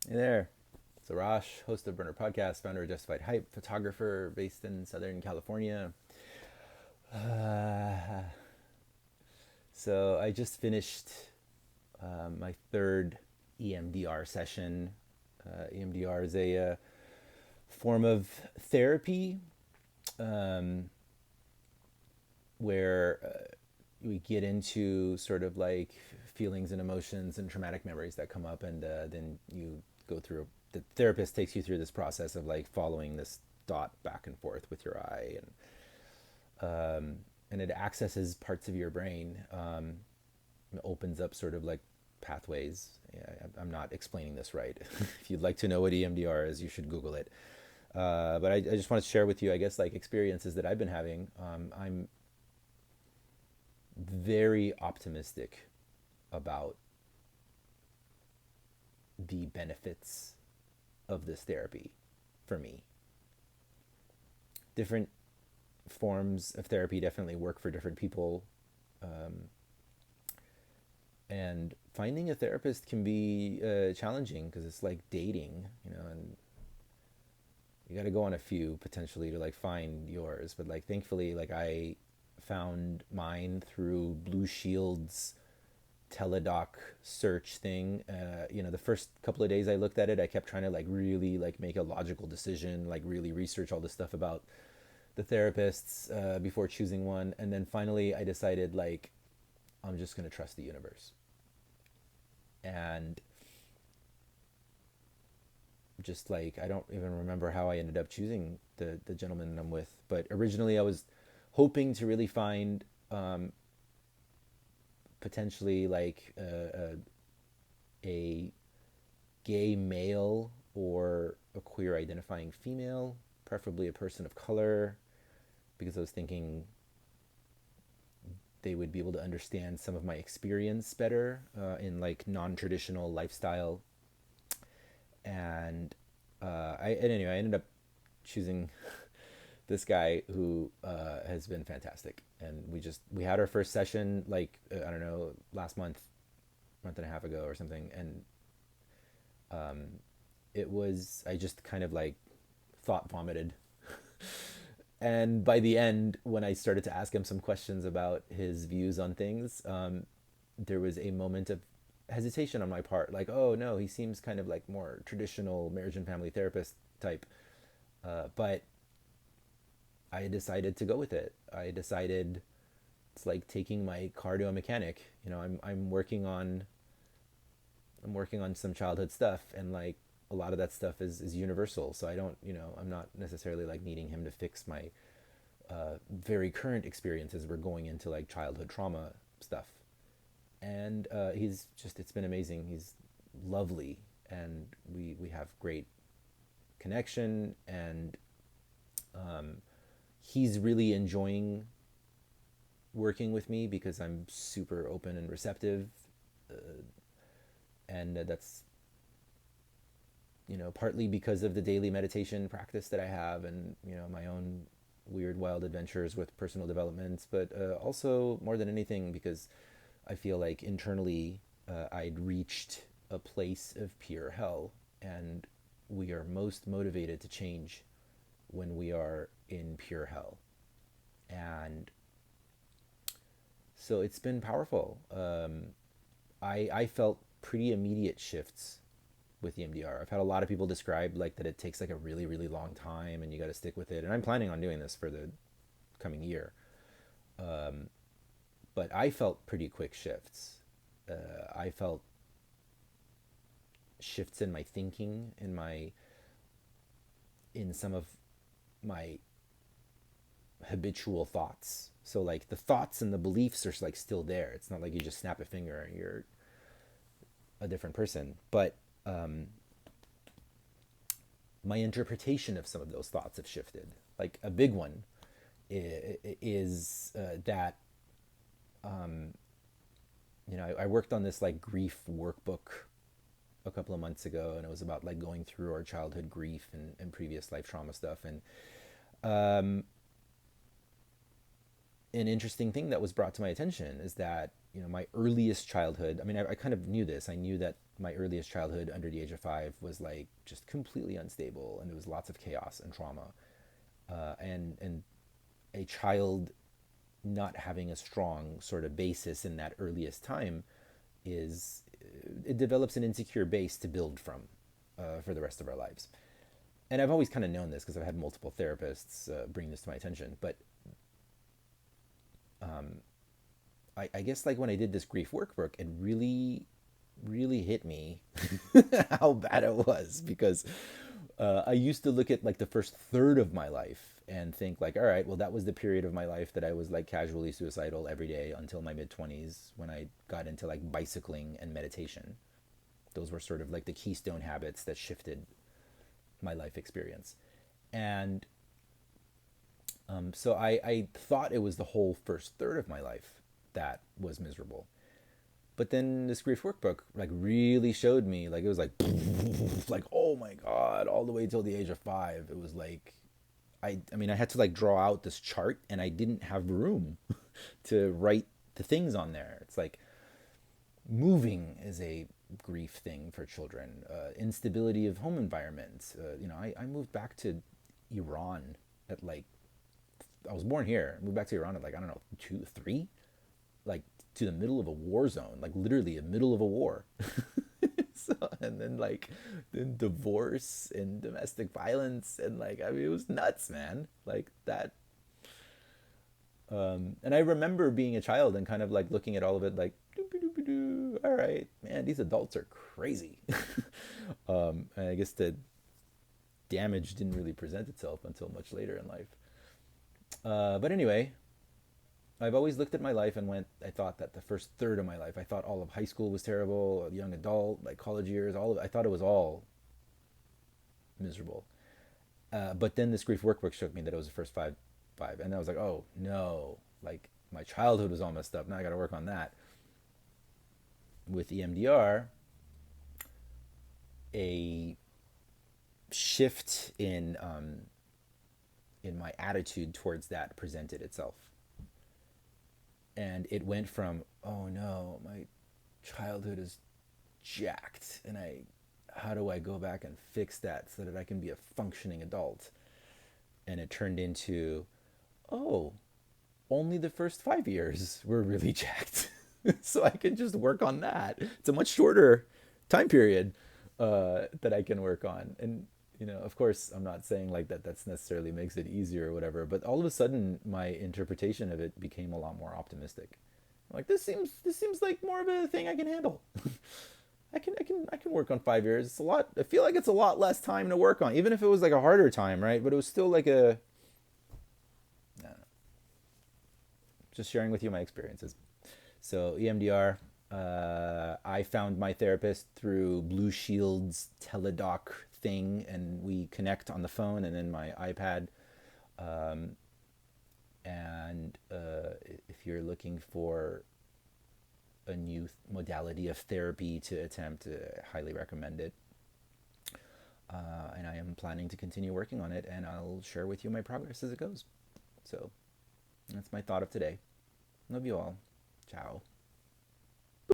Hey there, it's Arash, host of Burner Podcast, founder of Justified Hype, photographer based in Southern California. Uh, so I just finished my third EMDR session. EMDR is a form of therapy um, where we get into sort of like feelings and emotions and traumatic memories that come up, and then you go through. The therapist takes you through this process of like following this dot back and forth with your eye, and it accesses parts of your brain. It opens up sort of like pathways. Yeah, I'm not explaining this right. If you'd like to know what EMDR is, you should Google it. But I just want to share with you, I guess, like experiences that I've been having. I'm very optimistic about the benefits of this therapy for me. Different forms of therapy definitely work for different people. And finding a therapist can be challenging because it's like dating, and you got to go on a few potentially to like find yours. But like, thankfully, like I found mine through Blue Shield's teledoc search thing. The first couple of days I looked at it, I kept trying to like really like make a logical decision, like really research all this stuff about the therapists before choosing one. And then finally I decided like I'm just going to trust the universe. And just like, I don't even remember how I ended up choosing the gentleman that I'm with, but originally I was hoping to really find potentially like a gay male or a queer identifying female, preferably a person of color, because I was thinking they would be able to understand some of my experience better in like non-traditional lifestyle. And anyway, I ended up choosing this guy who has been fantastic. And we had our first session like I don't know, last month and a half ago or something. And it was, I just kind of like thought vomited. And by the end, when I started to ask him some questions about his views on things, there was a moment of hesitation on my part, like, oh no, he seems kind of like more traditional marriage and family therapist type. But I decided to go with it. I decided it's like taking my car to a mechanic. I'm working on some childhood stuff, and like a lot of that stuff is universal. So I don't, I'm not necessarily like needing him to fix my very current experiences. We're going into like childhood trauma stuff. And it's been amazing. He's lovely, and we have great connection, and he's really enjoying working with me because I'm super open and receptive. And that's, partly because of the daily meditation practice that I have, and my own weird wild adventures with personal development, but also more than anything because I feel like internally I'd reached a place of pure hell, and we are most motivated to change when we are in pure hell. And so it's been powerful. I felt pretty immediate shifts with EMDR. I've had a lot of people describe like that it takes like a really really long time and you got to stick with it. And I'm planning on doing this for the coming year. But I felt pretty quick shifts. I felt shifts in my thinking, in some of my habitual thoughts. So like the thoughts and the beliefs are like still there. It's not like you just snap a finger and you're a different person. But my interpretation of some of those thoughts have shifted. Like a big one is that I worked on this like grief workbook a couple of months ago, and it was about like going through our childhood grief and previous life trauma stuff. And an interesting thing that was brought to my attention is that my earliest childhood, I mean, I kind of knew this. I knew that my earliest childhood under the age of 5 was like just completely unstable, and there was lots of chaos and trauma, and a child not having a strong sort of basis in that earliest time is it develops an insecure base to build from for the rest of our lives. And I've always kind of known this because I've had multiple therapists bring this to my attention. But I guess like when I did this grief workbook, it really, really hit me how bad it was, because I used to look at like the first third of my life and think like, all right, well, that was the period of my life that I was like casually suicidal every day until my mid 20s, when I got into like bicycling and meditation. Those were sort of like the keystone habits that shifted my life experience. And so I thought it was the whole first third of my life that was miserable. But then this grief workbook like really showed me, like it was like like, oh my god, all the way till the age of 5. It was like I mean I had to like draw out this chart, and I didn't have room to write the things on there. It's like moving is a grief thing for children, instability of home environments. I moved back to Iran at like, I was born here, moved back to Iran at like, I don't know, 2, 3, like to the middle of a war zone, like literally the middle of a war. So, and then like then divorce and domestic violence, and like, I mean, it was nuts, man. Like that. And I remember being a child and kind of like looking at all of it like, all right, man, these adults are crazy. And I guess the damage didn't really present itself until much later in life. But anyway, I've always looked at my life and I thought that the first third of my life, I thought all of high school was terrible, young adult, like college years, all of it, I thought it was all miserable. But then this grief workbook showed me that it was the first five, and I was like, oh no, like my childhood was all messed up. Now I got to work on that. With EMDR, a shift in my attitude towards that presented itself, and it went from, oh no, my childhood is jacked, and how do I go back and fix that so that I can be a functioning adult? And it turned into, oh, only the first 5 years were really jacked. So I can just work on that. It's a much shorter time period that I can work on. And, of course, I'm not saying like that's necessarily makes it easier or whatever, but all of a sudden my interpretation of it became a lot more optimistic. Like, this seems like more of a thing I can handle. I can work on 5 years. It's a lot. I feel like it's a lot less time to work on, even if it was like a harder time, right? But it was still like just sharing with you my experiences. So EMDR, I found my therapist through Blue Shield's teledoc thing, and we connect on the phone and then my iPad. And if you're looking for a new modality of therapy to attempt, I highly recommend it. And I am planning to continue working on it, and I'll share with you my progress as it goes. So that's my thought of today. Love you all. Ciao.